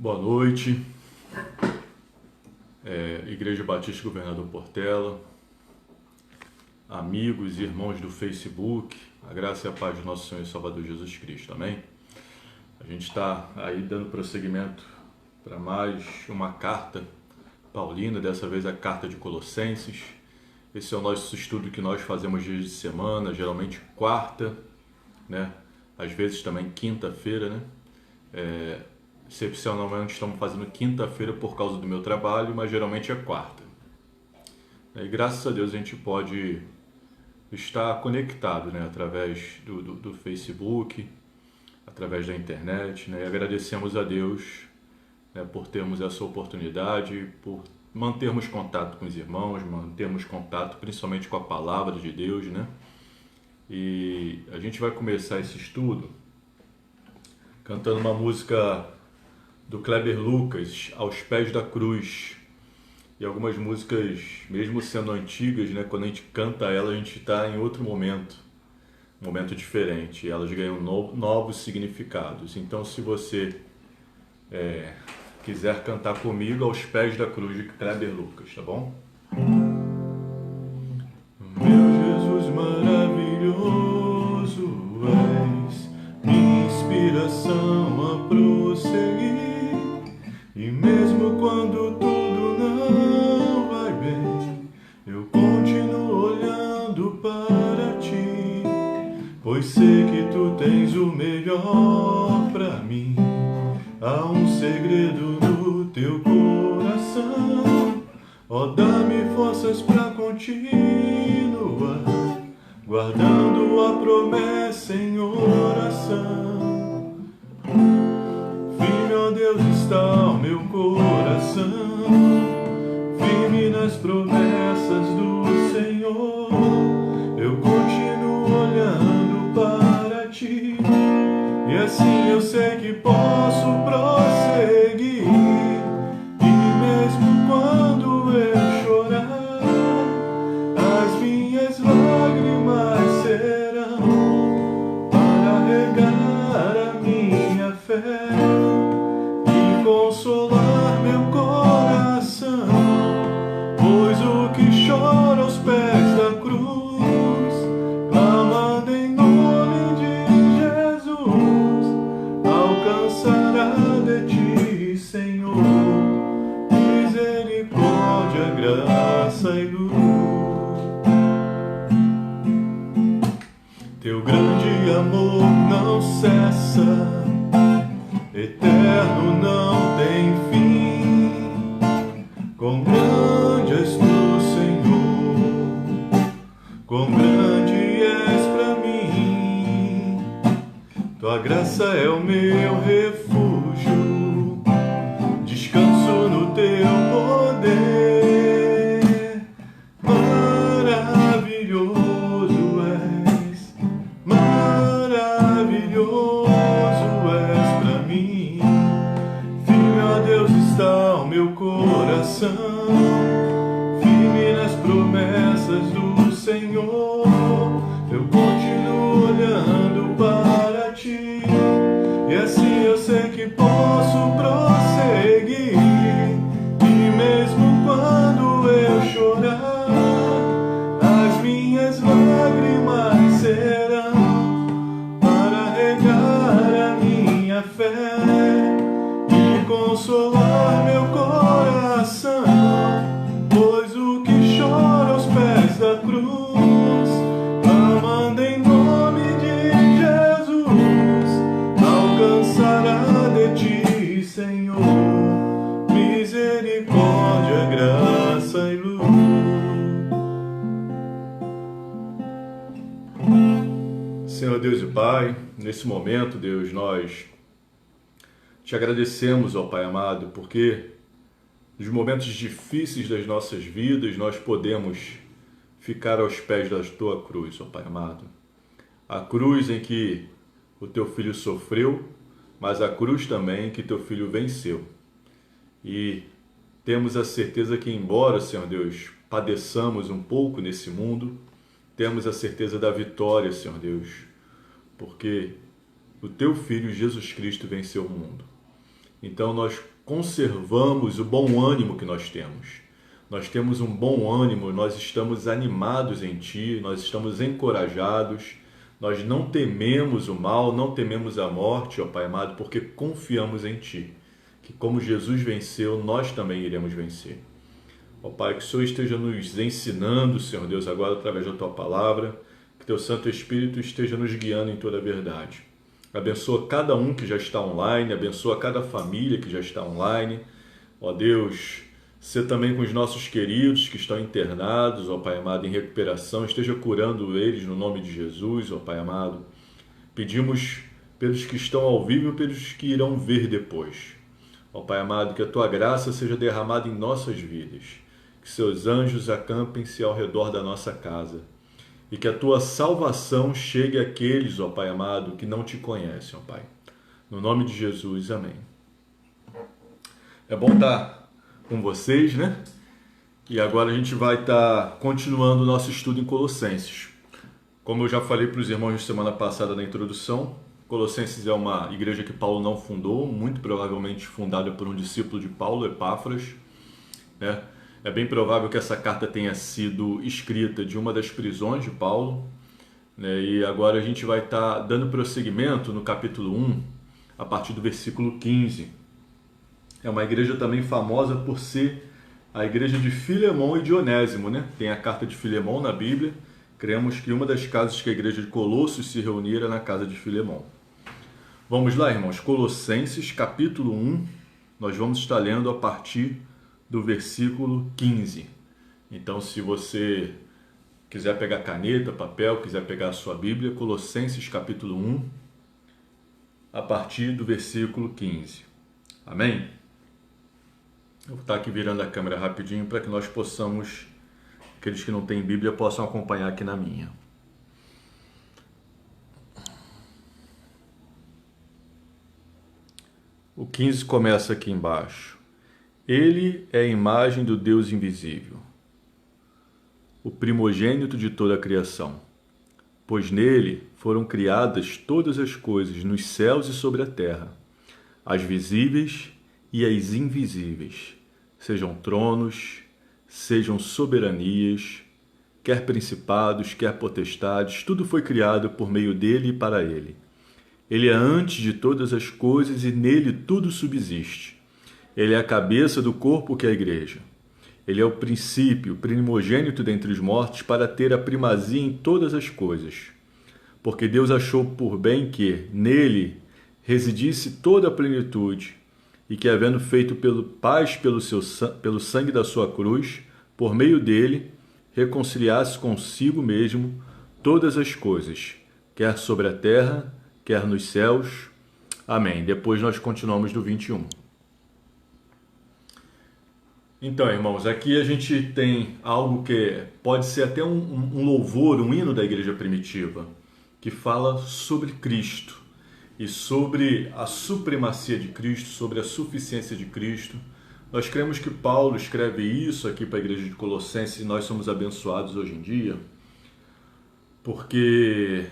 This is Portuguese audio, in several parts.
Boa noite, Igreja Batista Governador Portela, amigos e irmãos do Facebook, a graça e a paz do nosso Senhor e Salvador Jesus Cristo, amém? A gente está aí dando prosseguimento para mais uma carta paulina, dessa vez a carta de Colossenses. Esse é o nosso estudo que nós fazemos dias de semana, geralmente quarta, né? Às vezes também quinta-feira, né? Excepcionalmente estamos fazendo quinta-feira por causa do meu trabalho, mas geralmente é quarta. E graças a Deus a gente pode estar conectado, né, através do Facebook, através da internet, né, e agradecemos a Deus, né, por termos essa oportunidade, por mantermos contato com os irmãos, mantermos contato principalmente com a palavra de Deus, né? E a gente vai começar esse estudo cantando uma música do Kleber Lucas, Aos Pés da Cruz. E algumas músicas, mesmo sendo antigas, né, quando a gente canta ela, a gente está em outro momento, um momento diferente. Elas ganham novos significados. Então, se você quiser cantar comigo, Aos Pés da Cruz, de Kleber Lucas, tá bom? Meu Jesus maravilhoso, és minha inspiração a prosseguir. E mesmo quando tudo não vai bem, eu continuo olhando para ti, pois sei que tu tens o melhor para mim. Há um segredo no teu coração, ó, dá-me forças para continuar, guardando a promessa em oração. Firme, ó Deus, está o meu coração, firme nas promessas do Senhor. Eu continuo olhando para ti, e assim eu sei que posso prosseguir. E mesmo quando eu chorar, as minhas lágrimas serão para regar a minha fé e consolar meu coração, pois o que chora aos pés da cruz, clamando em nome de Jesus, alcançará de ti, Senhor, misericórdia, graça e luz. Teu grande amor não cessa, eterno, não tem fim. Quão grande és tu, Senhor, quão grande és para mim. Tua graça é o meu refúgio, descanso no teu poder. Maravilhoso és, maravilhoso és para mim. Firme, ó Deus, está o meu coração, firme nas promessas do Senhor. Eu continuo olhando para ti, e assim eu sei que posso prosseguir. E mesmo quando eu chorar, as minhas lágrimas serão para regar a minha fé e consolar meu coração, pois o que chora aos pés da cruz, clamando em nome de Jesus, alcançará de ti, Senhor, misericórdia, graça e luz. Senhor Deus e Pai, nesse momento, Deus, nós te agradecemos, ó Pai amado, porque nos momentos difíceis das nossas vidas nós podemos ficar aos pés da tua cruz, ó Pai amado. A cruz em que o teu filho sofreu, mas a cruz também em que teu filho venceu. E temos a certeza que, embora, Senhor Deus, padeçamos um pouco nesse mundo, temos a certeza da vitória, Senhor Deus, porque o teu filho Jesus Cristo venceu o mundo. Então nós conservamos o bom ânimo que nós temos. Nós temos um bom ânimo, nós estamos animados em Ti, nós estamos encorajados, nós não tememos o mal, não tememos a morte, ó Pai amado, porque confiamos em Ti. Que como Jesus venceu, nós também iremos vencer. Ó Pai, que o Senhor esteja nos ensinando, Senhor Deus, agora através da Tua palavra, que Teu Santo Espírito esteja nos guiando em toda a verdade. Abençoa cada um que já está online, abençoa cada família que já está online. Ó Deus, ser também com os nossos queridos que estão internados, ó Pai amado, em recuperação, esteja curando eles no nome de Jesus, ó Pai amado. Pedimos pelos que estão ao vivo e pelos que irão ver depois. Ó Pai amado, que a Tua graça seja derramada em nossas vidas, que Seus anjos acampem-se ao redor da nossa casa e que a Tua salvação chegue àqueles, ó Pai amado, que não Te conhecem, ó Pai. No nome de Jesus, amém. É bom estar com vocês, né? E agora a gente vai estar continuando o nosso estudo em Colossenses. Como eu já falei para os irmãos na semana passada na introdução, Colossenses é uma igreja que Paulo não fundou, muito provavelmente fundada por um discípulo de Paulo, Epáfras, né? É bem provável que essa carta tenha sido escrita de uma das prisões de Paulo, né? E agora a gente vai estar dando prosseguimento no capítulo 1, a partir do versículo 15. É uma igreja também famosa por ser a igreja de Filemão e de Onésimo, né? Tem a carta de Filemão na Bíblia. Cremos que uma das casas que a igreja de Colossos se reunia era na casa de Filemão. Vamos lá, irmãos. Colossenses, capítulo 1. Nós vamos estar lendo a partir do versículo 15. Então, se você quiser pegar caneta, papel, quiser pegar a sua Bíblia, Colossenses capítulo 1, a partir do versículo 15. Amém? Eu vou estar aqui virando a câmera rapidinho para que nós possamos, aqueles que não têm Bíblia, possam acompanhar aqui na minha. O 15 começa aqui embaixo. Ele é a imagem do Deus invisível, o primogênito de toda a criação, pois nele foram criadas todas as coisas nos céus e sobre a terra, as visíveis e as invisíveis, sejam tronos, sejam soberanias, quer principados, quer potestades, tudo foi criado por meio dele e para ele. Ele é antes de todas as coisas e nele tudo subsiste. Ele é a cabeça do corpo que é a igreja. Ele é o princípio, o primogênito dentre os mortos, para ter a primazia em todas as coisas. Porque Deus achou por bem que, nele, residisse toda a plenitude, e que, havendo feito paz pelo sangue da sua cruz, por meio dele, reconciliasse consigo mesmo todas as coisas, quer sobre a terra, quer nos céus. Amém. Depois nós continuamos do 21. Então, irmãos, aqui a gente tem algo que pode ser até um louvor, um hino da igreja primitiva, que fala sobre Cristo e sobre a supremacia de Cristo, sobre a suficiência de Cristo. Nós cremos que Paulo escreve isso aqui para a igreja de Colossenses e nós somos abençoados hoje em dia, porque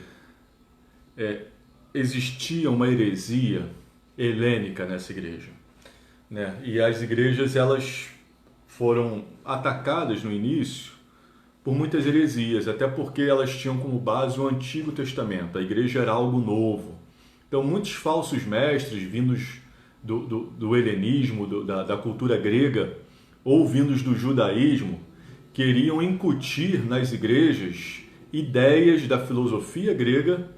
existia uma heresia helênica nessa igreja, né? E as igrejas, elas foram atacadas no início por muitas heresias, até porque elas tinham como base o Antigo Testamento. A igreja era algo novo. Então, muitos falsos mestres vindos do helenismo, da cultura grega, ou vindos do judaísmo, queriam incutir nas igrejas ideias da filosofia grega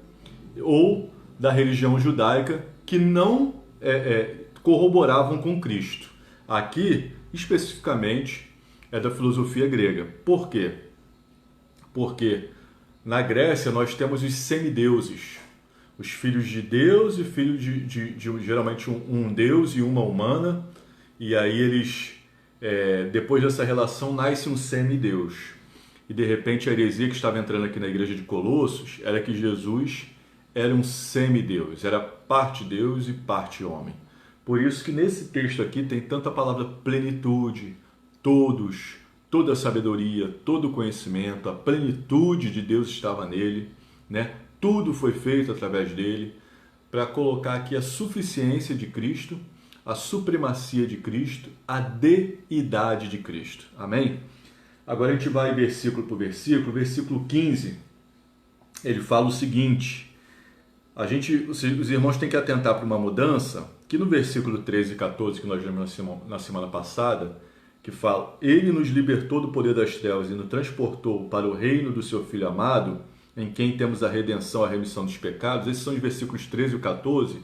ou da religião judaica que não corroboravam com Cristo. Aqui, especificamente, é da filosofia grega. Por quê? Porque na Grécia nós temos os semideuses, os filhos de Deus e filhos de geralmente um deus e uma humana, e aí eles, depois dessa relação, nasce um semideus. E de repente a heresia que estava entrando aqui na igreja de Colossos era que Jesus era um semideus, era parte Deus e parte homem. Por isso que nesse texto aqui tem tanta palavra plenitude, todos, toda a sabedoria, todo o conhecimento, a plenitude de Deus estava nele, né? Tudo foi feito através dele, para colocar aqui a suficiência de Cristo, a supremacia de Cristo, a deidade de Cristo. Amém? Agora a gente vai versículo por versículo. Versículo 15, ele fala o seguinte: os irmãos têm que atentar para uma mudança, que no versículo 13 e 14, que nós lemos na semana passada, que fala: Ele nos libertou do poder das trevas e nos transportou para o reino do seu Filho amado, em quem temos a redenção, a remissão dos pecados. Esses são os versículos 13 e 14.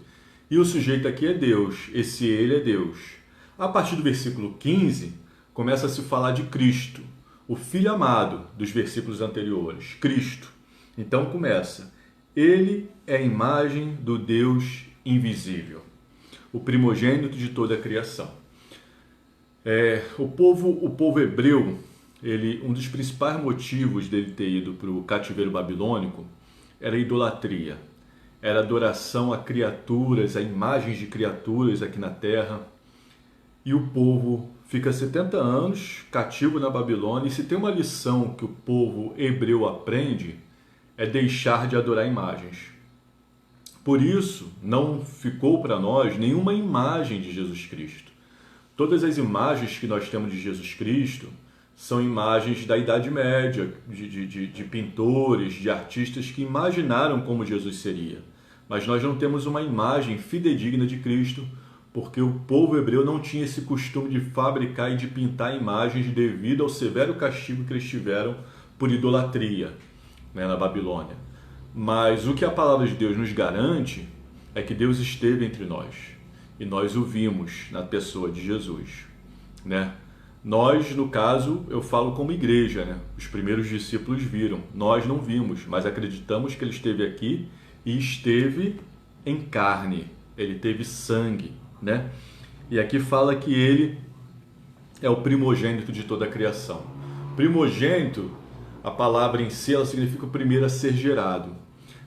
E o sujeito aqui é Deus, esse ele é Deus. A partir do versículo 15, começa a se falar de Cristo, o Filho amado dos versículos anteriores, Cristo. Então começa: Ele é a imagem do Deus invisível, o primogênito de toda a criação. O povo hebreu, um dos principais motivos dele ter ido para o cativeiro babilônico era a idolatria. Era adoração a criaturas, a imagens de criaturas aqui na terra. E o povo fica 70 anos cativo na Babilônia. E se tem uma lição que o povo hebreu aprende, é deixar de adorar imagens. Por isso, não ficou para nós nenhuma imagem de Jesus Cristo. Todas as imagens que nós temos de Jesus Cristo são imagens da Idade Média, de pintores, de artistas que imaginaram como Jesus seria. Mas nós não temos uma imagem fidedigna de Cristo, porque o povo hebreu não tinha esse costume de fabricar e de pintar imagens devido ao severo castigo que eles tiveram por idolatria, na Babilônia. Mas o que a palavra de Deus nos garante é que Deus esteve entre nós, e nós o vimos na pessoa de Jesus, Nós, no caso, eu falo como igreja, Os primeiros discípulos viram, nós não vimos, mas acreditamos que ele esteve aqui e esteve em carne, ele teve sangue, E aqui fala que ele é o primogênito de toda a criação. Primogênito, a palavra em si, ela significa o primeiro a ser gerado.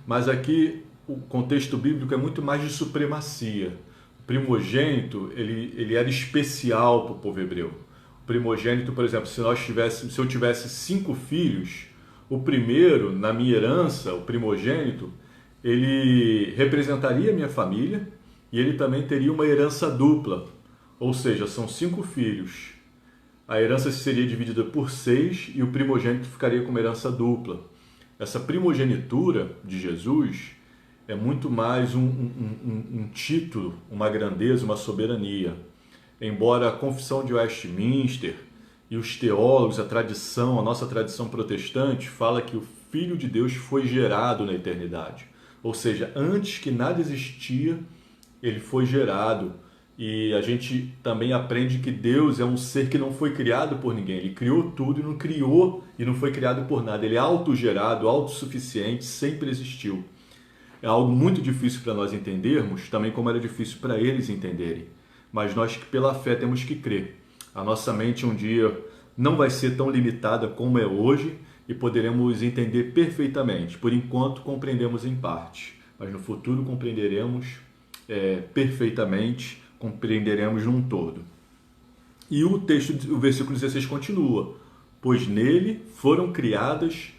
Mas aqui o contexto bíblico é muito mais de supremacia. O primogênito, ele era especial para o povo hebreu. Primogênito, por exemplo, se eu tivesse 5 filhos, o primeiro, na minha herança, o primogênito, ele representaria a minha família e ele também teria uma herança dupla, ou seja, são 5 filhos. A herança seria dividida por 6 e o primogênito ficaria com uma herança dupla. Essa primogenitura de Jesus é muito mais um título, uma grandeza, uma soberania. Embora a Confissão de Westminster e os teólogos, a tradição, a nossa tradição protestante, fala que o Filho de Deus foi gerado na eternidade. Ou seja, antes que nada existia, ele foi gerado. E a gente também aprende que Deus é um ser que não foi criado por ninguém. Ele criou tudo e não criou e não foi criado por nada. Ele é autogerado, autossuficiente, sempre existiu. É algo muito difícil para nós entendermos, também como era difícil para eles entenderem. Mas nós, pela fé, temos que crer. A nossa mente um dia não vai ser tão limitada como é hoje e poderemos entender perfeitamente. Por enquanto, compreendemos em parte, mas no futuro compreenderemos perfeitamente, compreenderemos num todo. E o versículo 16 continua: pois nele foram criadas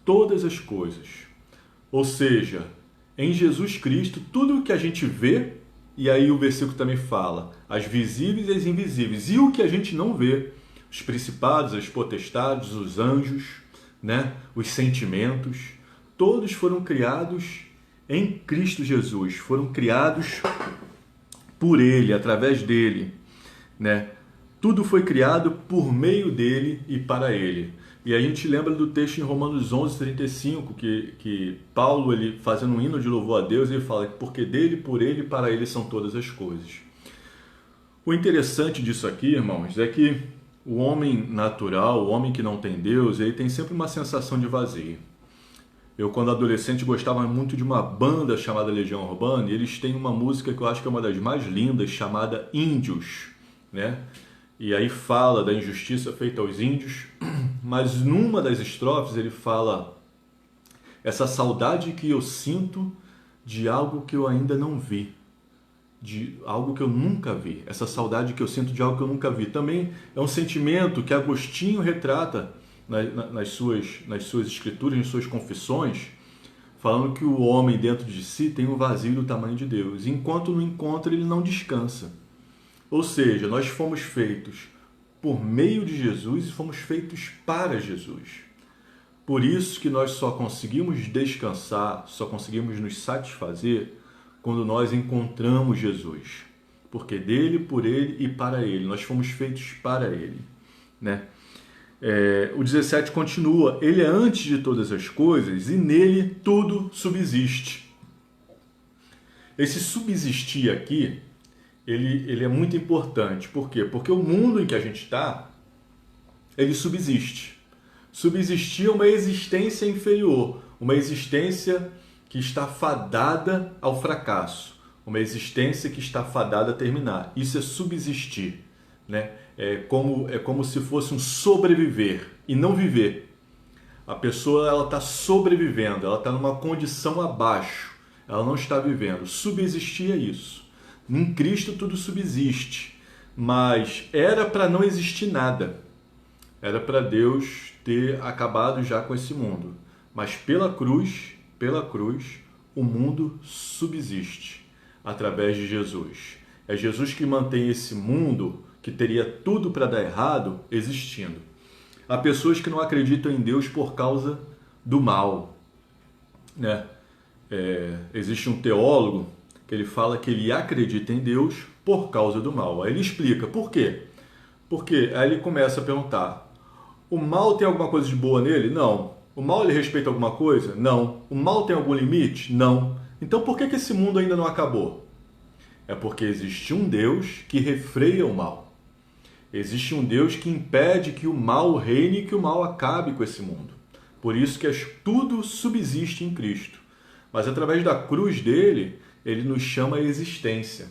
todas as coisas. Ou seja, em Jesus Cristo, tudo o que a gente vê, e aí o versículo também fala, as visíveis e as invisíveis, e o que a gente não vê, os principados, as potestades, os anjos, os sentimentos, todos foram criados em Cristo Jesus, foram criados por Ele, através dele, Tudo foi criado por meio dele e para ele. E a gente lembra do texto em Romanos 11:35, que Paulo, ele fazendo um hino de louvor a Deus, ele fala que porque dele, por ele e para ele são todas as coisas. O interessante disso aqui, irmãos, é que o homem natural, o homem que não tem Deus, ele tem sempre uma sensação de vazio. Eu, quando adolescente, gostava muito de uma banda chamada Legião Urbana, e eles têm uma música que eu acho que é uma das mais lindas, chamada Índios, E aí fala da injustiça feita aos índios, mas numa das estrofes ele fala: essa saudade que eu sinto de algo que eu ainda não vi, de algo que eu nunca vi. Essa saudade que eu sinto de algo que eu nunca vi. Também é um sentimento que Agostinho retrata nas suas escrituras, nas suas confissões, falando que o homem dentro de si tem um vazio do tamanho de Deus. Enquanto não encontra, ele não descansa. Ou seja, nós fomos feitos por meio de Jesus e fomos feitos para Jesus. Por isso que nós só conseguimos descansar, só conseguimos nos satisfazer quando nós encontramos Jesus. Porque dele, por ele e para ele. Nós fomos feitos para ele, né? O 17 continua: ele é antes de todas as coisas e nele tudo subsiste. Esse subsistir aqui, ele é muito importante. Por quê? Porque o mundo em que a gente está, ele subsiste. Subsistir é uma existência inferior, uma existência que está fadada ao fracasso, uma existência que está fadada a terminar. Isso é subsistir, né? É como se fosse um sobreviver e não viver. A pessoa ela está sobrevivendo, ela está numa condição abaixo, ela não está vivendo. Subsistir é isso. Em Cristo tudo subsiste, mas era para não existir nada. Era para Deus ter acabado já com esse mundo. Mas pela cruz, o mundo subsiste através de Jesus. É Jesus que mantém esse mundo, que teria tudo para dar errado, existindo. Há pessoas que não acreditam em Deus por causa do mal, né? Existe um teólogo que ele fala que ele acredita em Deus por causa do mal. Aí ele explica por quê. Porque aí ele começa a perguntar: o mal tem alguma coisa de boa nele? Não. O mal ele respeita alguma coisa? Não. O mal tem algum limite? Não. Então por que esse mundo ainda não acabou? É porque existe um Deus que refreia o mal. Existe um Deus que impede que o mal reine e que o mal acabe com esse mundo. Por isso que tudo subsiste em Cristo. Mas através da cruz dele, ele nos chama à existência.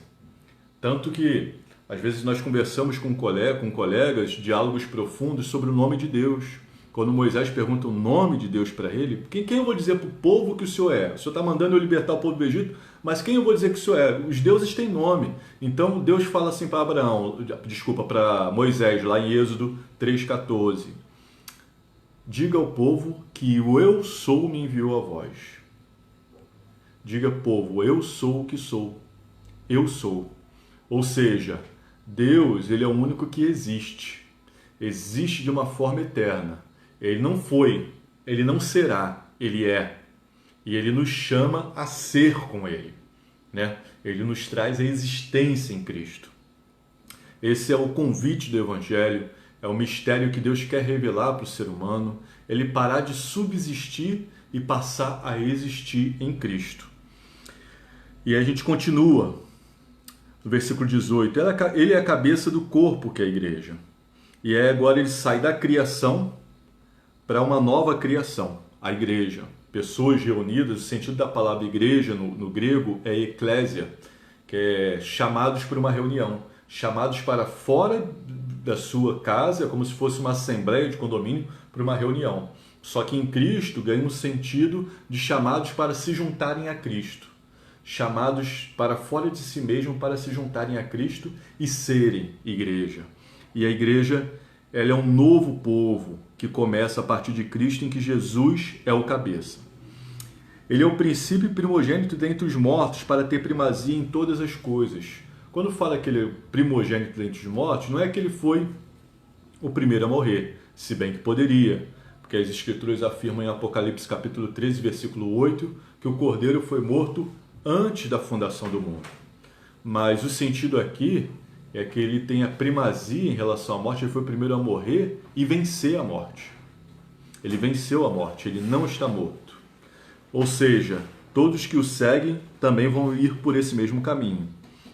Tanto que, às vezes, nós conversamos com colegas, diálogos profundos sobre o nome de Deus. Quando Moisés pergunta o nome de Deus para ele, quem eu vou dizer para o povo que o Senhor é? O Senhor está mandando eu libertar o povo do Egito, mas quem eu vou dizer que o Senhor é? Os deuses têm nome. Então Deus fala assim para Moisés, lá em Êxodo 3,14. Diga ao povo que o eu sou me enviou a vós. Diga, povo, eu sou o que sou. Eu sou. Ou seja, Deus, ele é o único que existe. Existe de uma forma eterna. Ele não foi, ele não será, ele é. E ele nos chama a ser com ele, né? Ele nos traz a existência em Cristo. Esse é o convite do Evangelho, é o mistério que Deus quer revelar para o ser humano, ele parar de subsistir e passar a existir em Cristo. E a gente continua no versículo 18. Ele é a cabeça do corpo, que é a igreja. E agora ele sai da criação para uma nova criação, a igreja. Pessoas reunidas, o sentido da palavra igreja no grego é eclésia, que é chamados para uma reunião, chamados para fora da sua casa, como se fosse uma assembleia de condomínio para uma reunião. Só que em Cristo ganha um sentido de chamados para se juntarem a Cristo, chamados para fora de si mesmo para se juntarem a Cristo e serem igreja. E a igreja, ela é um novo povo que começa a partir de Cristo, em que Jesus é o cabeça. Ele é o princípio primogênito dentre os mortos para ter primazia em todas as coisas. Quando fala que ele é primogênito dentre os mortos, não é que ele foi o primeiro a morrer, se bem que poderia, porque as Escrituras afirmam em Apocalipse capítulo 13, versículo 8, que o Cordeiro foi morto antes da fundação do mundo. Mas o sentido aqui é que ele tem a primazia em relação à morte, ele foi o primeiro a morrer e vencer a morte. Ele venceu a morte, ele não está morto. Ou seja, todos que o seguem também vão ir por esse mesmo caminho,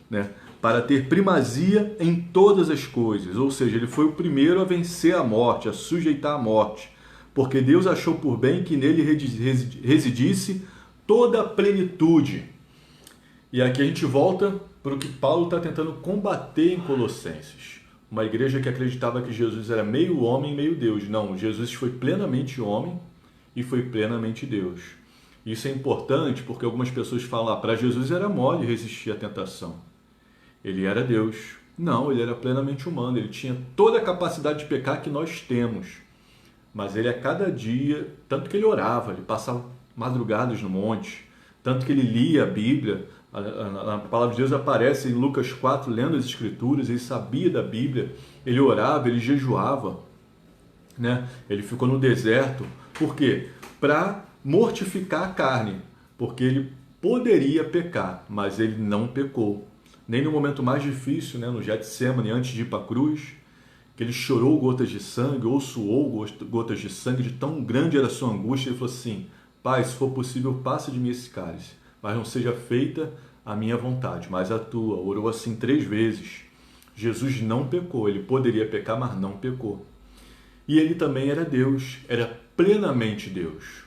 né? Para ter primazia em todas as coisas. Ou seja, ele foi o primeiro a vencer a morte, a sujeitar a morte, porque Deus achou por bem que nele residisse toda a plenitude. E aqui a gente volta para o que Paulo está tentando combater em Colossenses. Uma igreja que acreditava que Jesus era meio homem e meio Deus. Não, Jesus foi plenamente homem e foi plenamente Deus. Isso é importante porque algumas pessoas falam, para Jesus era mole resistir à tentação. Ele era Deus. Não, ele era plenamente humano, ele tinha toda a capacidade de pecar que nós temos. Mas ele a cada dia, tanto que ele orava, ele passava madrugadas no monte, tanto que ele lia a Bíblia, A palavra de Deus aparece em Lucas 4, lendo as Escrituras, ele sabia da Bíblia, ele orava, ele jejuava, né? Ele ficou no deserto. Por quê? Para mortificar a carne, porque ele poderia pecar, mas ele não pecou. Nem no momento mais difícil, né, no Getsemane, antes de ir para a cruz, que ele chorou gotas de sangue, ou suou gotas de sangue, de tão grande era a sua angústia, ele falou assim: Pai, se for possível, passa de mim esse cálice, mas não seja feita a minha vontade, mas a tua. Orou assim 3 vezes. Jesus não pecou, ele poderia pecar, mas não pecou. E ele também era Deus, era plenamente Deus.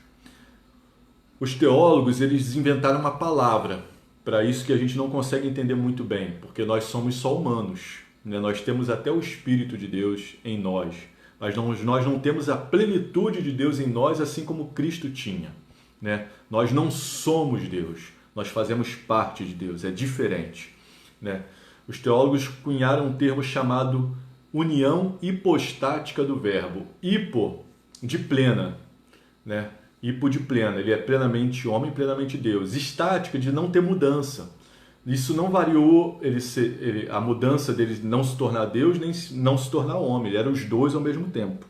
Os teólogos, eles inventaram uma palavra para isso que a gente não consegue entender muito bem, porque nós somos só humanos, né? Nós temos até o Espírito de Deus em nós, mas nós não temos a plenitude de Deus em nós, assim como Cristo tinha, né? Nós não somos Deus, nós fazemos parte de Deus, é diferente, né? Os teólogos cunharam um termo chamado união hipostática do verbo. Hipo, de plena, né? Hipo de plena, ele é plenamente homem, plenamente Deus. Estática, de não ter mudança. Isso não variou a mudança dele não se tornar Deus, nem não se tornar homem. Ele era os dois ao mesmo tempo.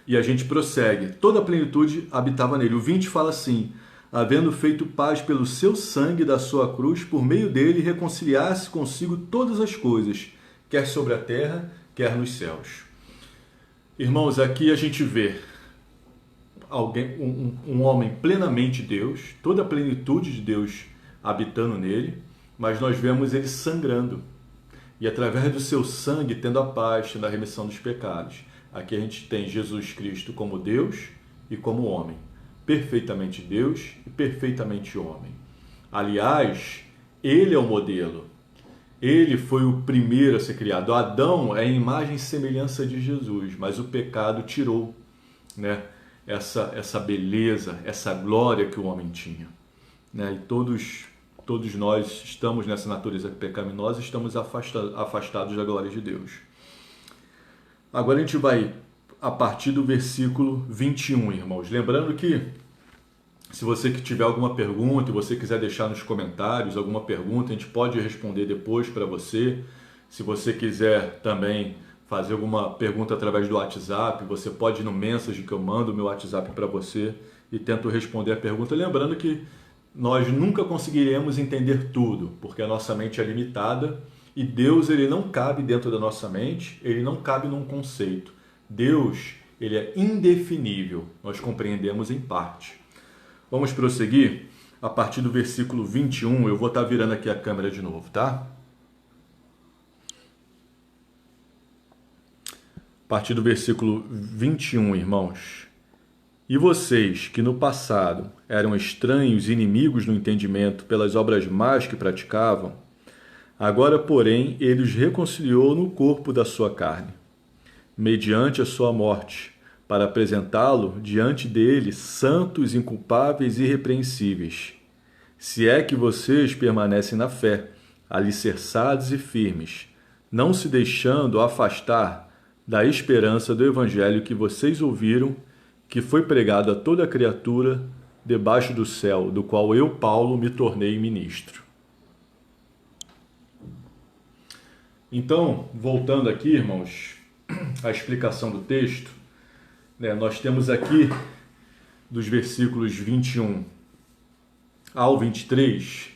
E a gente prossegue. Toda a plenitude habitava nele. O 20 fala assim: havendo feito paz pelo seu sangue da sua cruz, por meio dele reconciliasse consigo todas as coisas, quer sobre a terra, quer nos céus. Irmãos, aqui a gente vê um homem plenamente Deus, toda a plenitude de Deus habitando nele, mas nós vemos ele sangrando. E através do seu sangue tendo a paz, tendo a remissão dos pecados. Aqui a gente tem Jesus Cristo como Deus e como homem. Perfeitamente Deus e perfeitamente homem. Aliás, ele é o modelo. Ele foi o primeiro a ser criado. Adão é a imagem e semelhança de Jesus, mas o pecado tirou, né, essa beleza, essa glória que o homem tinha, né? E todos nós estamos nessa natureza pecaminosa, estamos afastados da glória de Deus. Agora a gente vai a partir do versículo 21, irmãos. Lembrando que se você que tiver alguma pergunta e você quiser deixar nos comentários alguma pergunta, a gente pode responder depois para você. Se você quiser também fazer alguma pergunta através do WhatsApp, você pode ir no message que eu mando o meu WhatsApp para você e tento responder a pergunta. Lembrando que nós nunca conseguiremos entender tudo, porque a nossa mente é limitada e Deus, ele não cabe dentro da nossa mente, ele não cabe num conceito. Deus, ele é indefinível, nós compreendemos em parte. Vamos prosseguir? A partir do versículo 21, eu vou estar virando aqui a câmera de novo, tá? A partir do versículo 21, irmãos. E vocês, que no passado eram estranhos e inimigos no entendimento pelas obras más que praticavam, agora, porém, ele os reconciliou no corpo da sua carne, mediante a sua morte, para apresentá-lo diante dele santos, inculpáveis e irrepreensíveis. Se é que vocês permanecem na fé, alicerçados e firmes, não se deixando afastar da esperança do evangelho que vocês ouviram, que foi pregado a toda criatura debaixo do céu, do qual eu, Paulo, me tornei ministro. Então, voltando aqui, irmãos, à explicação do texto, né, nós temos aqui, dos versículos 21 ao 23,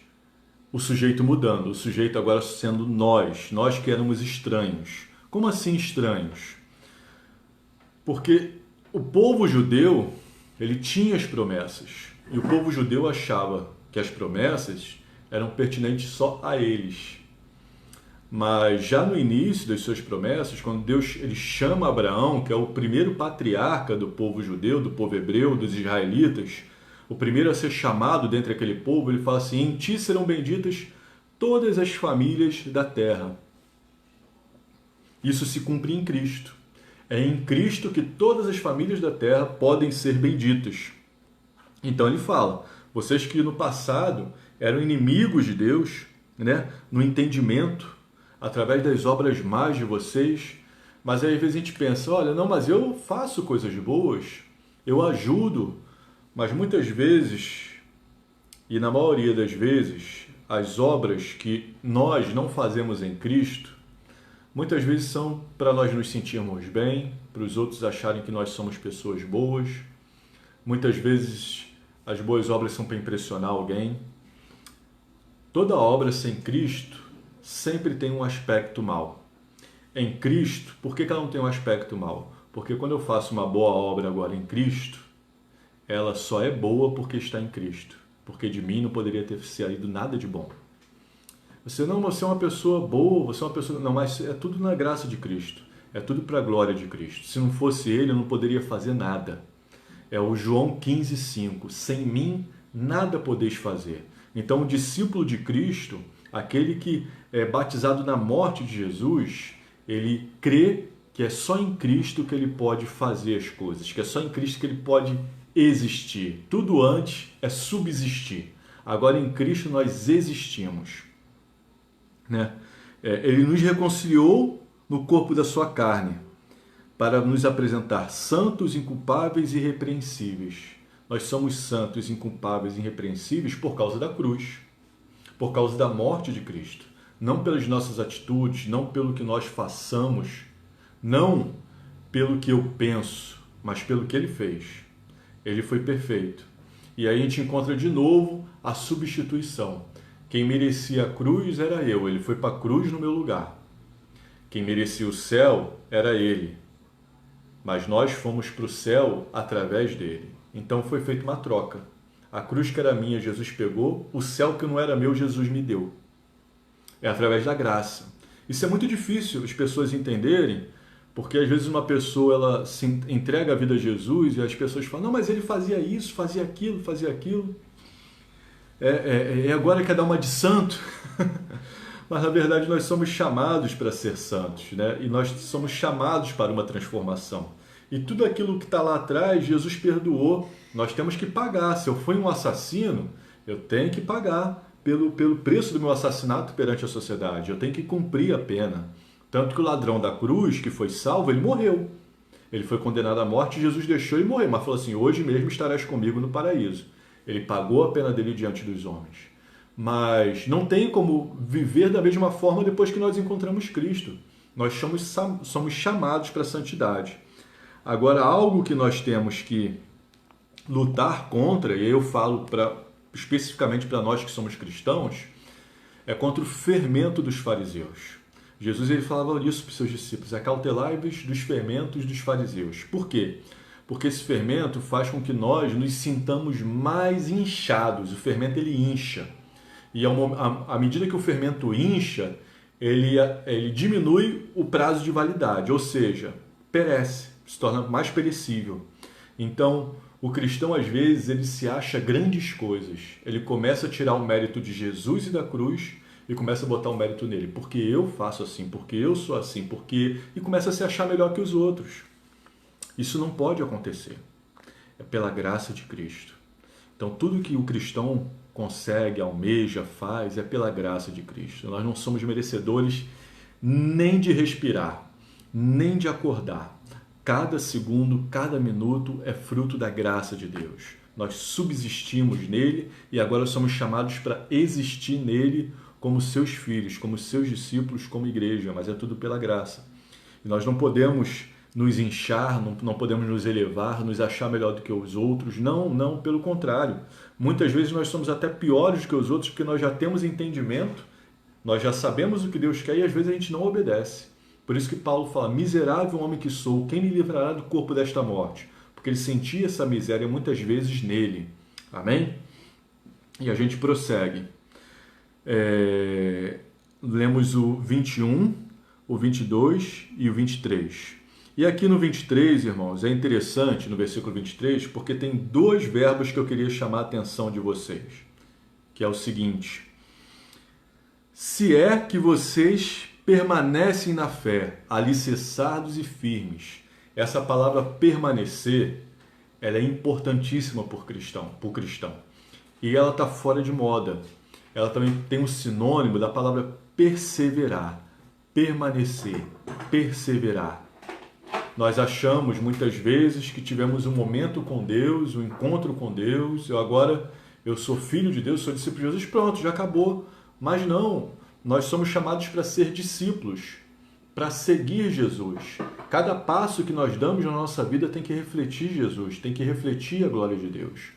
o sujeito mudando, o sujeito agora sendo nós que éramos estranhos. Como assim estranhos? Porque o povo judeu, ele tinha as promessas, e o povo judeu achava que as promessas eram pertinentes só a eles. Mas já no início das suas promessas, quando Deus ele chama Abraão, que é o primeiro patriarca do povo judeu, do povo hebreu, dos israelitas, o primeiro a ser chamado dentre aquele povo, ele fala assim: em ti serão benditas todas as famílias da terra. Isso se cumpre em Cristo. É em Cristo que todas as famílias da terra podem ser benditas. Então ele fala: vocês que no passado eram inimigos de Deus, né, no entendimento, através das obras más de vocês, mas aí às vezes a gente pensa, olha, não, mas eu faço coisas boas, eu ajudo, mas muitas vezes, e na maioria das vezes, as obras que nós não fazemos em Cristo, muitas vezes são para nós nos sentirmos bem, para os outros acharem que nós somos pessoas boas. Muitas vezes as boas obras são para impressionar alguém. Toda obra sem Cristo sempre tem um aspecto mau. Em Cristo, por que ela não tem um aspecto mau? Porque quando eu faço uma boa obra agora em Cristo, ela só é boa porque está em Cristo. Porque de mim não poderia ter saído nada de bom. Você é uma pessoa boa, você é uma pessoa... Não, mas é tudo na graça de Cristo. É tudo para a glória de Cristo. Se não fosse Ele, eu não poderia fazer nada. É o João 15,5. Sem mim, nada podeis fazer. Então, o discípulo de Cristo, aquele que é batizado na morte de Jesus, ele crê que é só em Cristo que ele pode fazer as coisas, que é só em Cristo que ele pode existir. Tudo antes é subsistir. Agora, em Cristo, nós existimos. Né? Ele nos reconciliou no corpo da sua carne, para nos apresentar santos, inculpáveis e irrepreensíveis. Nós somos santos, inculpáveis e irrepreensíveis por causa da cruz, por causa da morte de Cristo. Não pelas nossas atitudes, não pelo que nós façamos, não pelo que eu penso, mas pelo que Ele fez. Ele foi perfeito. E aí a gente encontra de novo a substituição. Quem merecia a cruz era eu, Ele foi para a cruz no meu lugar. Quem merecia o céu era Ele, mas nós fomos para o céu através dele. Então foi feita uma troca. A cruz que era minha, Jesus pegou. O céu que não era meu, Jesus me deu. É através da graça. Isso é muito difícil as pessoas entenderem, porque às vezes uma pessoa ela se entrega a vida a Jesus e as pessoas falam, não, mas ele fazia isso, fazia aquilo, fazia aquilo. Agora quer dar uma de santo. Mas na verdade nós somos chamados para ser santos, né? E nós somos chamados para uma transformação. E tudo aquilo que está lá atrás, Jesus perdoou. Nós temos que pagar. Se eu fui um assassino, eu tenho que pagar pelo preço do meu assassinato perante a sociedade. Eu tenho que cumprir a pena. Tanto que o ladrão da cruz, que foi salvo, ele morreu. Ele foi condenado à morte, Jesus deixou ele morrer. Mas falou assim, hoje mesmo estarás comigo no paraíso. Ele pagou a pena dele diante dos homens. Mas não tem como viver da mesma forma depois que nós encontramos Cristo. Nós somos chamados para a santidade. Agora, algo que nós temos que lutar contra, e eu falo especificamente para nós que somos cristãos, é contra o fermento dos fariseus. Jesus ele falava isso para os seus discípulos, acautelai-vos dos fermentos dos fariseus. Por quê? Porque esse fermento faz com que nós nos sintamos mais inchados. O fermento ele incha. E à medida que o fermento incha, ele diminui o prazo de validade, ou seja, perece, se torna mais perecível. Então, o cristão, às vezes, ele se acha grandes coisas. Ele começa a tirar o mérito de Jesus e da cruz e começa a botar o mérito nele. Porque eu faço assim, porque eu sou assim, porque... E começa a se achar melhor que os outros. Isso não pode acontecer. É pela graça de Cristo. Então, tudo que o cristão consegue, almeja, faz, é pela graça de Cristo. Nós não somos merecedores nem de respirar, nem de acordar. Cada segundo, cada minuto é fruto da graça de Deus. Nós subsistimos nele e agora somos chamados para existir nele como seus filhos, como seus discípulos, como igreja, mas é tudo pela graça. E nós não podemos nos inchar, não podemos nos elevar, nos achar melhor do que os outros. Não, pelo contrário. Muitas vezes nós somos até piores do que os outros porque nós já temos entendimento, nós já sabemos o que Deus quer e às vezes a gente não obedece. Por isso que Paulo fala, miserável homem que sou, quem me livrará do corpo desta morte? Porque ele sentia essa miséria muitas vezes nele. Amém? E a gente prossegue. Lemos o 21, o 22 e o 23. E aqui no 23, irmãos, é interessante no versículo 23, porque tem dois verbos que eu queria chamar a atenção de vocês, que é o seguinte: se é que vocês permanecem na fé, alicerçados e firmes. Essa palavra permanecer, ela é importantíssima por cristão. E ela está fora de moda. Ela também tem um sinônimo da palavra perseverar, permanecer, perseverar. Nós achamos muitas vezes que tivemos um momento com Deus, um encontro com Deus, eu sou filho de Deus, sou discípulo de Jesus, pronto, já acabou. Mas não, nós somos chamados para ser discípulos, para seguir Jesus. Cada passo que nós damos na nossa vida tem que refletir Jesus, tem que refletir a glória de Deus,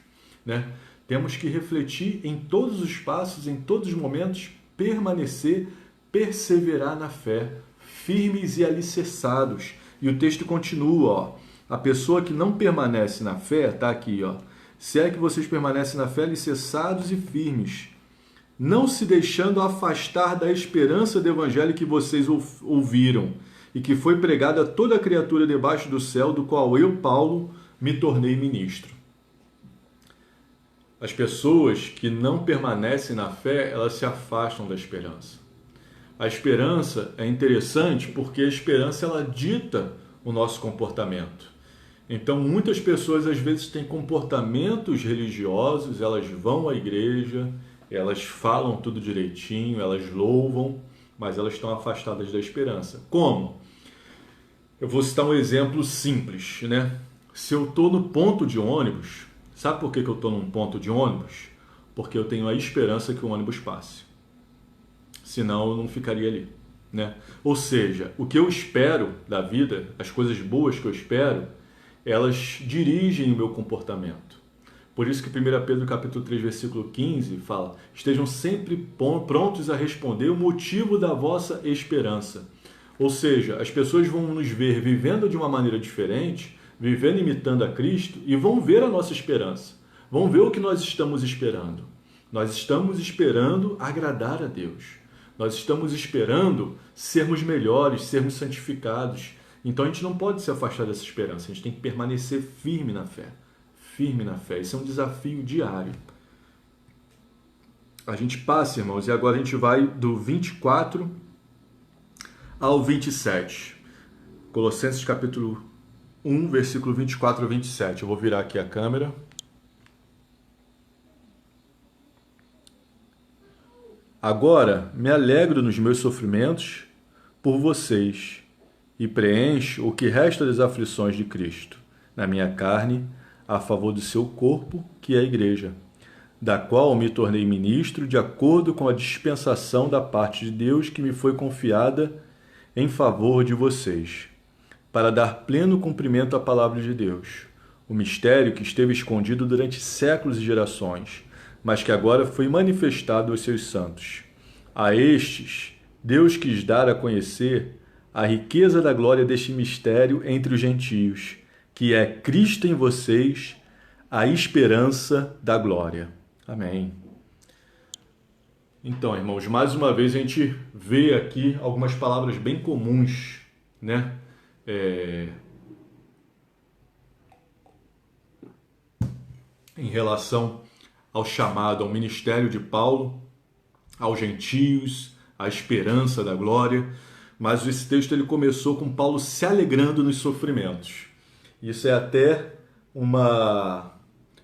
né? Temos que refletir em todos os passos, em todos os momentos, permanecer, perseverar na fé, firmes e alicerçados. E o texto continua, ó. A pessoa que não permanece na fé, está aqui, ó. Se é que vocês permanecem na fé, alicerçados e firmes, não se deixando afastar da esperança do evangelho que vocês ouviram e que foi pregado a toda criatura debaixo do céu, do qual eu, Paulo, me tornei ministro. As pessoas que não permanecem na fé, elas se afastam da esperança. A esperança é interessante porque a esperança ela dita o nosso comportamento. Então, muitas pessoas às vezes têm comportamentos religiosos, elas vão à igreja, elas falam tudo direitinho, elas louvam, mas elas estão afastadas da esperança. Como? Eu vou citar um exemplo simples, né? Se eu estou no ponto de ônibus, sabe por que eu estou num ponto de ônibus? Porque eu tenho a esperança que o ônibus passe. Senão eu não ficaria ali, né? Ou seja, o que eu espero da vida, as coisas boas que eu espero, elas dirigem o meu comportamento. Por isso que 1 Pedro capítulo 3, versículo 15 fala: estejam sempre prontos a responder o motivo da vossa esperança. Ou seja, as pessoas vão nos ver vivendo de uma maneira diferente, vivendo imitando a Cristo, e vão ver a nossa esperança. Vão ver o que nós estamos esperando. Nós estamos esperando agradar a Deus. Nós estamos esperando sermos melhores, sermos santificados. Então a gente não pode se afastar dessa esperança. A gente tem que permanecer firme na fé. Firme na fé. Isso é um desafio diário. A gente passa, irmãos, e agora a gente vai do 24 ao 27. Colossenses capítulo 1, versículo 24 ao 27. Eu vou virar aqui a câmera. Agora me alegro nos meus sofrimentos por vocês e preencho o que resta das aflições de Cristo na minha carne a favor do seu corpo, que é a igreja, da qual me tornei ministro de acordo com a dispensação da parte de Deus que me foi confiada em favor de vocês, para dar pleno cumprimento à palavra de Deus, o mistério que esteve escondido durante séculos e gerações, mas que agora foi manifestado aos seus santos. A estes, Deus quis dar a conhecer a riqueza da glória deste mistério entre os gentios, que é Cristo em vocês, a esperança da glória. Amém. Então, irmãos, mais uma vez a gente vê aqui algumas palavras bem comuns, né? Em relação ao chamado, ao ministério de Paulo, aos gentios, à esperança da glória. Mas esse texto ele começou com Paulo se alegrando nos sofrimentos. Isso é até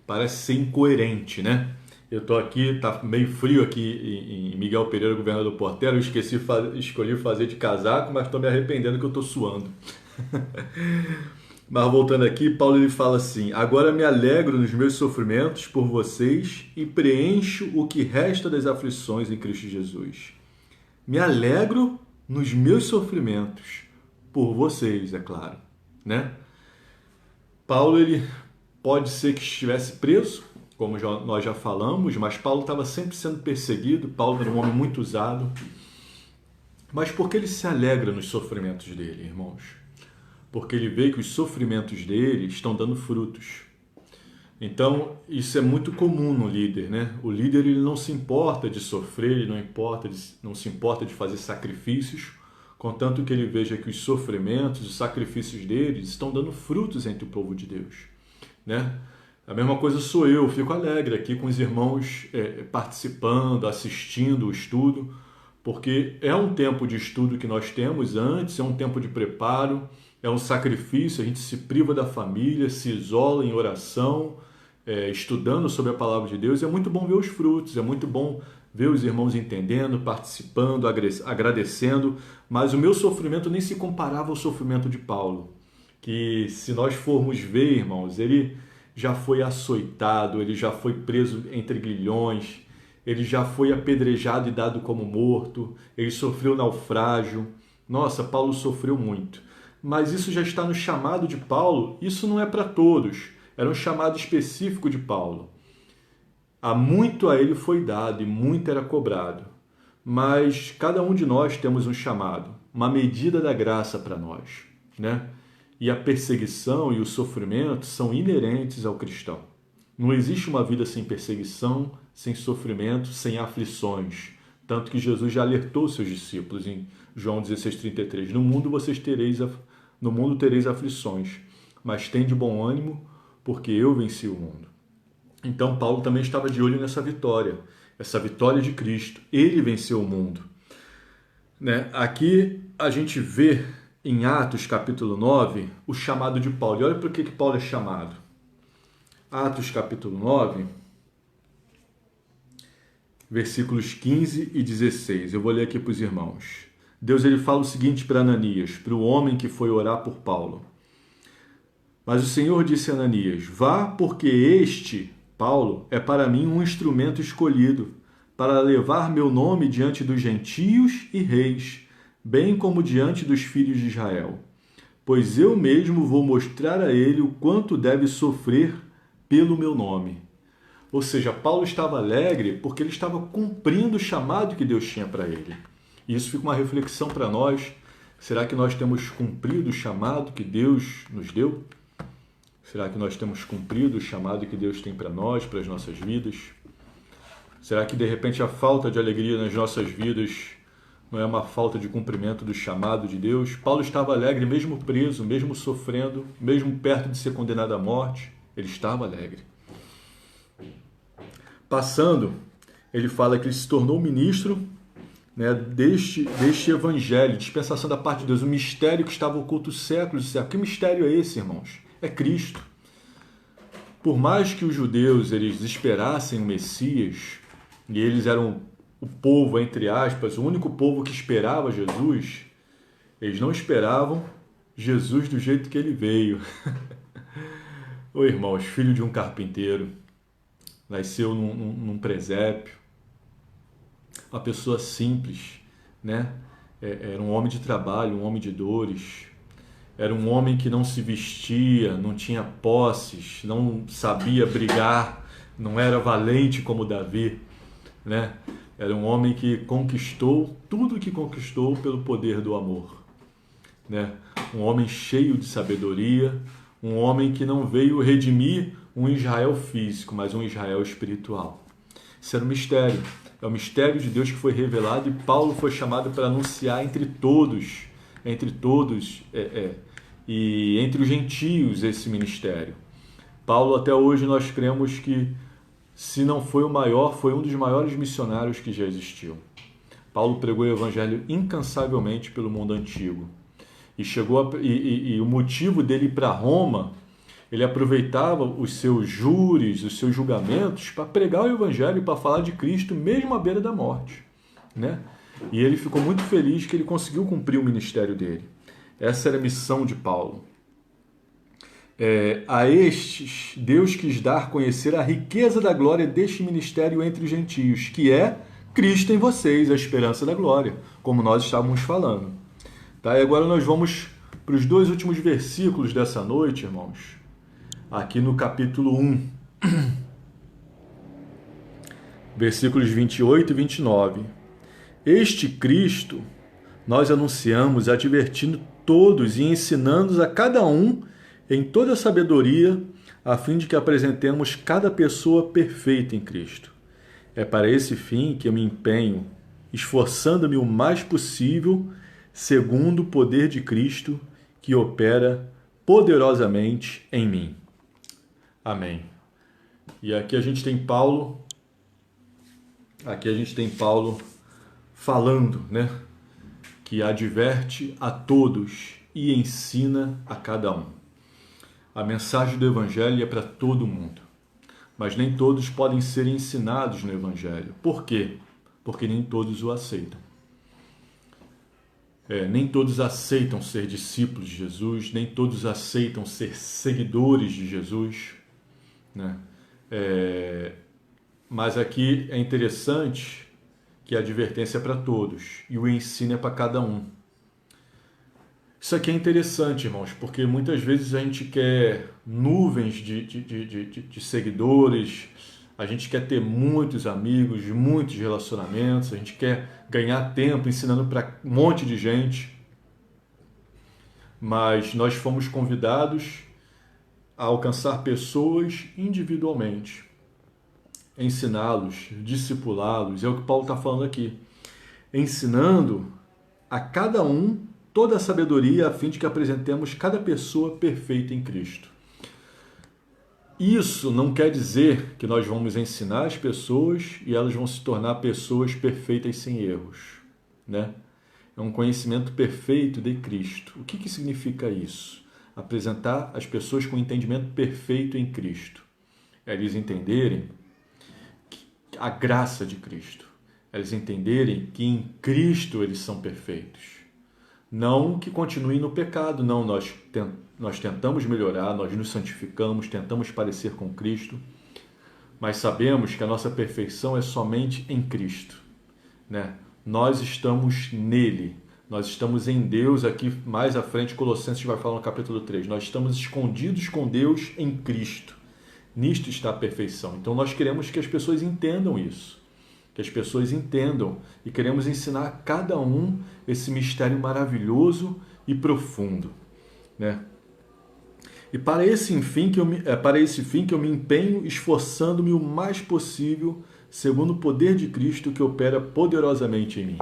parece ser incoerente, né? Eu estou aqui, tá meio frio aqui em Miguel Pereira, Governador Portela. Eu escolhi fazer de casaco, mas estou me arrependendo que eu estou suando. Mas voltando aqui, Paulo ele fala assim: agora me alegro nos meus sofrimentos por vocês e preencho o que resta das aflições em Cristo Jesus. Me alegro nos meus sofrimentos por vocês, é claro, né? Paulo ele pode ser que estivesse preso, como nós já falamos, mas Paulo estava sempre sendo perseguido. Paulo era um homem muito usado. Mas por que ele se alegra nos sofrimentos dele, irmãos? Porque ele vê que os sofrimentos dele estão dando frutos. Então, isso é muito comum no líder, né? O líder ele não se importa de sofrer, ele não se importa de fazer sacrifícios, contanto que ele veja que os sofrimentos, os sacrifícios deles estão dando frutos entre o povo de Deus, né? A mesma coisa sou eu fico alegre aqui com os irmãos participando, assistindo o estudo, porque é um tempo de estudo que nós temos antes, é um tempo de preparo, é um sacrifício, a gente se priva da família, se isola em oração, estudando sobre a palavra de Deus. É muito bom ver os frutos, é muito bom ver os irmãos entendendo, participando, agradecendo, mas o meu sofrimento nem se comparava ao sofrimento de Paulo, que se nós formos ver, irmãos, ele já foi açoitado, ele já foi preso entre grilhões, ele já foi apedrejado e dado como morto, ele sofreu naufrágio. Nossa, Paulo sofreu muito. Mas isso já está no chamado de Paulo, isso não é para todos, era um chamado específico de Paulo. Há muito a ele foi dado e muito era cobrado. Mas cada um de nós temos um chamado, uma medida da graça para nós, né? E a perseguição e o sofrimento são inerentes ao cristão. Não existe uma vida sem perseguição, sem sofrimento, sem aflições. Tanto que Jesus já alertou seus discípulos em João 16,33. No mundo tereis aflições, mas tende bom ânimo, porque eu venci o mundo. Então Paulo também estava de olho nessa vitória, essa vitória de Cristo. Ele venceu o mundo. Né? Aqui a gente vê em Atos capítulo 9 o chamado de Paulo. E olha por que Paulo é chamado. Atos capítulo 9, versículos 15 e 16. Eu vou ler aqui para os irmãos. Deus ele fala o seguinte para Ananias, para o homem que foi orar por Paulo. Mas o Senhor disse a Ananias, vá porque este, Paulo, é para mim um instrumento escolhido, para levar meu nome diante dos gentios e reis, bem como diante dos filhos de Israel. Pois eu mesmo vou mostrar a ele o quanto deve sofrer pelo meu nome. Ou seja, Paulo estava alegre porque ele estava cumprindo o chamado que Deus tinha para ele. E isso fica uma reflexão para nós. Será que nós temos cumprido o chamado que Deus nos deu? Será que nós temos cumprido o chamado que Deus tem para nós, para as nossas vidas? Será que de repente a falta de alegria nas nossas vidas não é uma falta de cumprimento do chamado de Deus? Paulo estava alegre, mesmo preso, mesmo sofrendo, mesmo perto de ser condenado à morte, ele estava alegre. Passando, ele fala que ele se tornou ministro, né, deste evangelho, dispensação da parte de Deus, um mistério que estava oculto séculos e séculos. Que mistério é esse, irmãos? É Cristo. Por mais que os judeus eles esperassem o Messias, e eles eram o povo, entre aspas, o único povo que esperava Jesus, eles não esperavam Jesus do jeito que ele veio. Ô irmãos, filho de um carpinteiro, nasceu num presépio, uma pessoa simples, né? Era um homem de trabalho, um homem de dores, era um homem que não se vestia, não tinha posses, não sabia brigar, não era valente como Davi, né? Era um homem que conquistou tudo que conquistou pelo poder do amor, né? Um homem cheio de sabedoria, um homem que não veio redimir um Israel físico, mas um Israel espiritual. Isso era um mistério. É o mistério de Deus que foi revelado e Paulo foi chamado para anunciar entre todos e entre os gentios esse ministério. Paulo, até hoje, nós cremos que, se não foi o maior, foi um dos maiores missionários que já existiu. Paulo pregou o evangelho incansavelmente pelo mundo antigo. E o motivo dele ir para Roma, ele aproveitava os seus júris, os seus julgamentos para pregar o evangelho e para falar de Cristo mesmo à beira da morte, né? E ele ficou muito feliz que ele conseguiu cumprir o ministério dele. Essa era a missão de Paulo. A estes, Deus quis dar a conhecer a riqueza da glória deste ministério entre os gentios, que é Cristo em vocês, a esperança da glória, como nós estávamos falando. Tá? E agora nós vamos para os 2 últimos versículos dessa noite, irmãos. Aqui no capítulo 1, versículos 28 e 29. Este Cristo nós anunciamos, advertindo todos e ensinando-os a cada um em toda sabedoria, a fim de que apresentemos cada pessoa perfeita em Cristo. É para esse fim que eu me empenho, esforçando-me o mais possível, segundo o poder de Cristo, que opera poderosamente em mim. Amém. E aqui a gente tem Paulo falando, né? Que adverte a todos e ensina a cada um. A mensagem do Evangelho é para todo mundo, mas nem todos podem ser ensinados no Evangelho. Por quê? Porque nem todos o aceitam. Nem todos aceitam ser discípulos de Jesus, nem todos aceitam ser seguidores de Jesus, né? Mas aqui é interessante que a advertência é para todos e o ensino é para cada um. Isso aqui é interessante, irmãos, porque muitas vezes a gente quer nuvens de seguidores, a gente quer ter muitos amigos, muitos relacionamentos, a gente quer ganhar tempo ensinando para um monte de gente, mas nós fomos convidados a alcançar pessoas individualmente, ensiná-los, discipulá-los, é o que Paulo está falando aqui, ensinando a cada um toda a sabedoria a fim de que apresentemos cada pessoa perfeita em Cristo. Isso não quer dizer que nós vamos ensinar as pessoas e elas vão se tornar pessoas perfeitas sem erros, né? É um conhecimento perfeito de Cristo. O que significa isso? Apresentar as pessoas com entendimento perfeito em Cristo. É eles entenderem a graça de Cristo. É eles entenderem que em Cristo eles são perfeitos. Não que continuem no pecado, não. Nós tentamos melhorar, nós nos santificamos, tentamos parecer com Cristo, mas sabemos que a nossa perfeição é somente em Cristo, né? Nós estamos nele, nós estamos em Deus. Aqui mais à frente Colossenses vai falar no capítulo 3, nós estamos escondidos com Deus em Cristo, nisto está a perfeição. Então nós queremos que as pessoas entendam isso, que as pessoas entendam, e queremos ensinar a cada um esse mistério maravilhoso e profundo, né? E para esse fim que eu me empenho, esforçando-me o mais possível, segundo o poder de Cristo que opera poderosamente em mim.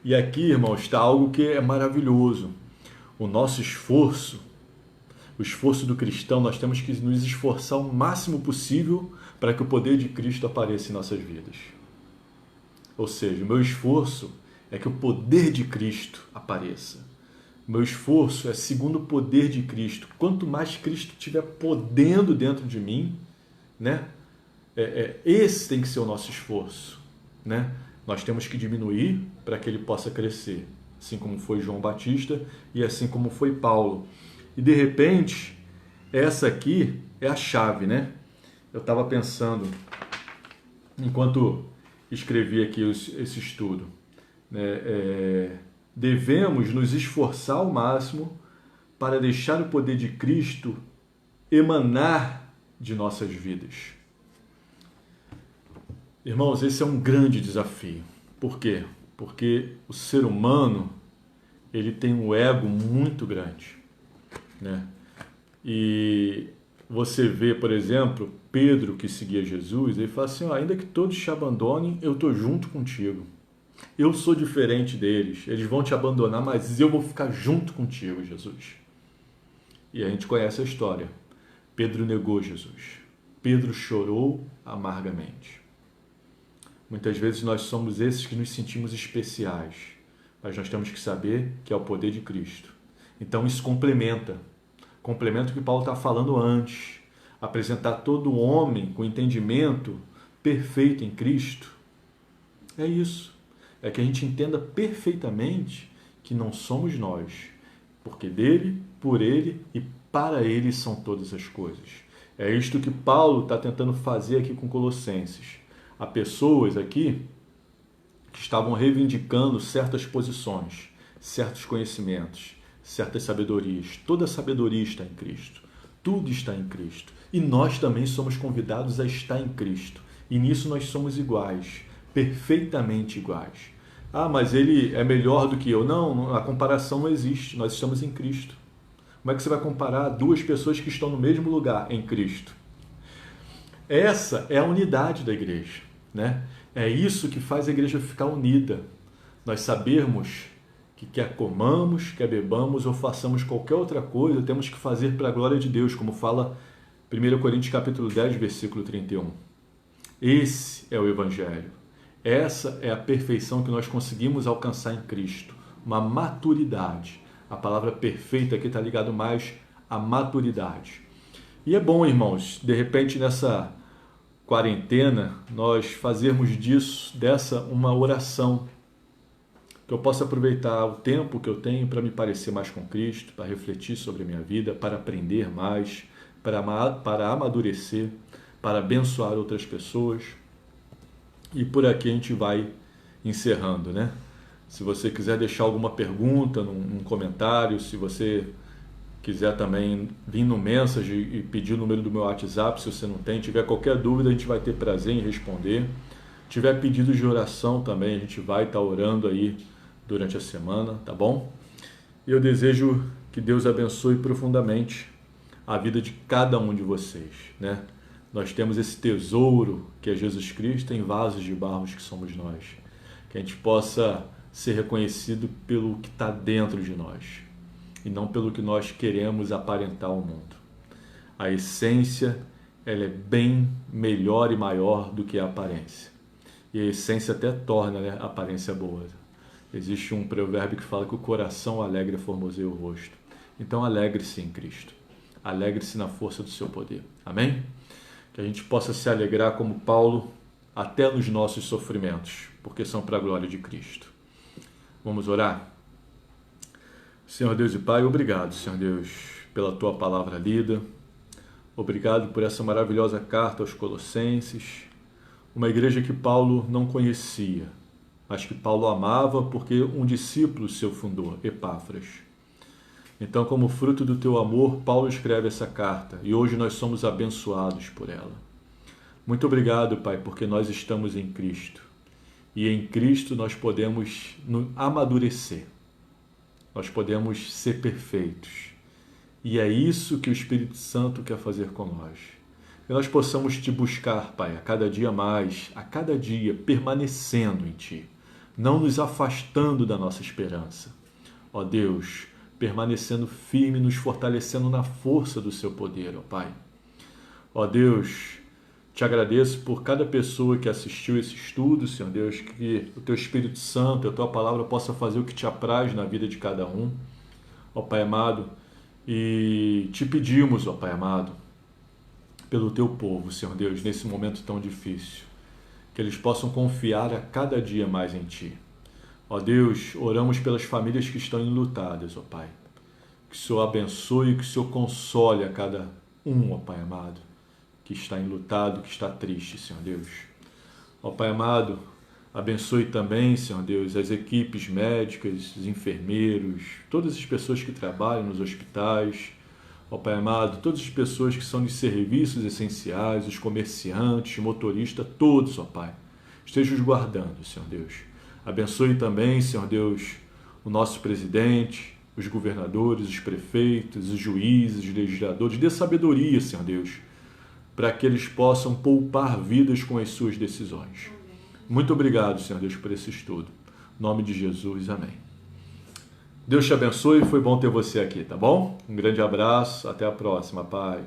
E aqui, irmãos, está algo que é maravilhoso. O nosso esforço, o esforço do cristão, nós temos que nos esforçar o máximo possível para que o poder de Cristo apareça em nossas vidas. Ou seja, o meu esforço é que o poder de Cristo apareça. O meu esforço é segundo o poder de Cristo. Quanto mais Cristo estiver podendo dentro de mim, né? Esse tem que ser o nosso esforço, né? Nós temos que diminuir para que ele possa crescer, assim como foi João Batista e assim como foi Paulo. E de repente, essa aqui é a chave, né? Eu estava pensando, enquanto escrevi aqui esse estudo, né? Devemos nos esforçar ao máximo para deixar o poder de Cristo emanar de nossas vidas. Irmãos, esse é um grande desafio. Por quê? Porque o ser humano, ele tem um ego muito grande, né? E você vê, por exemplo, Pedro, que seguia Jesus, ele fala assim, ainda que todos te abandonem, eu estou junto contigo. Eu sou diferente deles, eles vão te abandonar, mas eu vou ficar junto contigo, Jesus. E a gente conhece a história. Pedro negou Jesus. Pedro chorou amargamente. Muitas vezes nós somos esses que nos sentimos especiais, mas nós temos que saber que é o poder de Cristo. Então isso complementa o que Paulo está falando antes. Apresentar todo homem com entendimento perfeito em Cristo. É isso. É que a gente entenda perfeitamente que não somos nós, porque dele, por ele e para ele são todas as coisas. É isto que Paulo está tentando fazer aqui com Colossenses. Há pessoas aqui que estavam reivindicando certas posições, certos conhecimentos, certas sabedorias. Toda a sabedoria está em Cristo. Tudo está em Cristo. E nós também somos convidados a estar em Cristo. E nisso nós somos iguais, perfeitamente iguais. Ah, mas ele é melhor do que eu. Não, a comparação não existe. Nós estamos em Cristo. Como é que você vai comparar duas pessoas que estão no mesmo lugar em Cristo? Essa é a unidade da igreja, né? É isso que faz a igreja ficar unida. Nós sabermos que quer comamos, quer bebamos ou façamos qualquer outra coisa, temos que fazer para a glória de Deus, como fala 1 Coríntios capítulo 10, versículo 31. Esse é o Evangelho. Essa é a perfeição que nós conseguimos alcançar em Cristo. Uma maturidade. A palavra perfeita aqui está ligado mais à maturidade. E é bom, irmãos, de repente nessa quarentena, nós fazermos dessa uma oração. Que eu possa aproveitar o tempo que eu tenho para me parecer mais com Cristo, para refletir sobre a minha vida, para aprender mais, para amadurecer, para abençoar outras pessoas. E por aqui a gente vai encerrando, né? Se você quiser deixar alguma pergunta num comentário, se você quiser também vir no message e pedir o número do meu WhatsApp, se você não tem, tiver qualquer dúvida, a gente vai ter prazer em responder. Tiver pedidos de oração também, a gente vai estar orando aí durante a semana, tá bom? E eu desejo que Deus abençoe profundamente a vida de cada um de vocês, né? Nós temos esse tesouro que é Jesus Cristo em vasos de barro que somos nós. Que a gente possa ser reconhecido pelo que está dentro de nós e não pelo que nós queremos aparentar ao mundo. A essência, ela é bem melhor e maior do que a aparência. E a essência até torna, né, a aparência boa. Existe um provérbio que fala que o coração alegre formoseia o rosto. Então alegre-se em Cristo. Alegre-se na força do seu poder. Amém? Que a gente possa se alegrar como Paulo até nos nossos sofrimentos, porque são para a glória de Cristo. Vamos orar? Senhor Deus e Pai, obrigado, Senhor Deus, pela Tua palavra lida. Obrigado por essa maravilhosa carta aos Colossenses, uma igreja que Paulo não conhecia, mas que Paulo amava porque um discípulo seu fundou, Epáfras. Então, como fruto do Teu amor, Paulo escreve essa carta e hoje nós somos abençoados por ela. Muito obrigado, Pai, porque nós estamos em Cristo e em Cristo nós podemos amadurecer, nós podemos ser perfeitos e é isso que o Espírito Santo quer fazer com nós. Que nós possamos Te buscar, Pai, a cada dia mais, a cada dia permanecendo em Ti, não nos afastando da nossa esperança. Ó Deus, permanecendo firme, nos fortalecendo na força do Seu poder, ó Pai. Ó Deus, Te agradeço por cada pessoa que assistiu esse estudo, Senhor Deus, que o Teu Espírito Santo, a Tua palavra possa fazer o que Te apraz na vida de cada um, ó Pai amado, e Te pedimos, ó Pai amado, pelo Teu povo, Senhor Deus, nesse momento tão difícil, que eles possam confiar a cada dia mais em Ti. Ó Deus, oramos pelas famílias que estão enlutadas, ó Pai. Que o Senhor abençoe e que o Senhor console a cada um, ó Pai amado, que está enlutado, que está triste, Senhor Deus. Ó Pai amado, abençoe também, Senhor Deus, as equipes médicas, os enfermeiros, todas as pessoas que trabalham nos hospitais. Ó Pai amado, todas as pessoas que são de serviços essenciais, os comerciantes, motoristas, todos, ó Pai. Esteja os guardando, Senhor Deus. Abençoe também, Senhor Deus, o nosso presidente, os governadores, os prefeitos, os juízes, os legisladores. Dê sabedoria, Senhor Deus, para que eles possam poupar vidas com as suas decisões. Muito obrigado, Senhor Deus, por esse estudo. Em nome de Jesus, amém. Deus te abençoe, foi bom ter você aqui, tá bom? Um grande abraço, até a próxima, paz.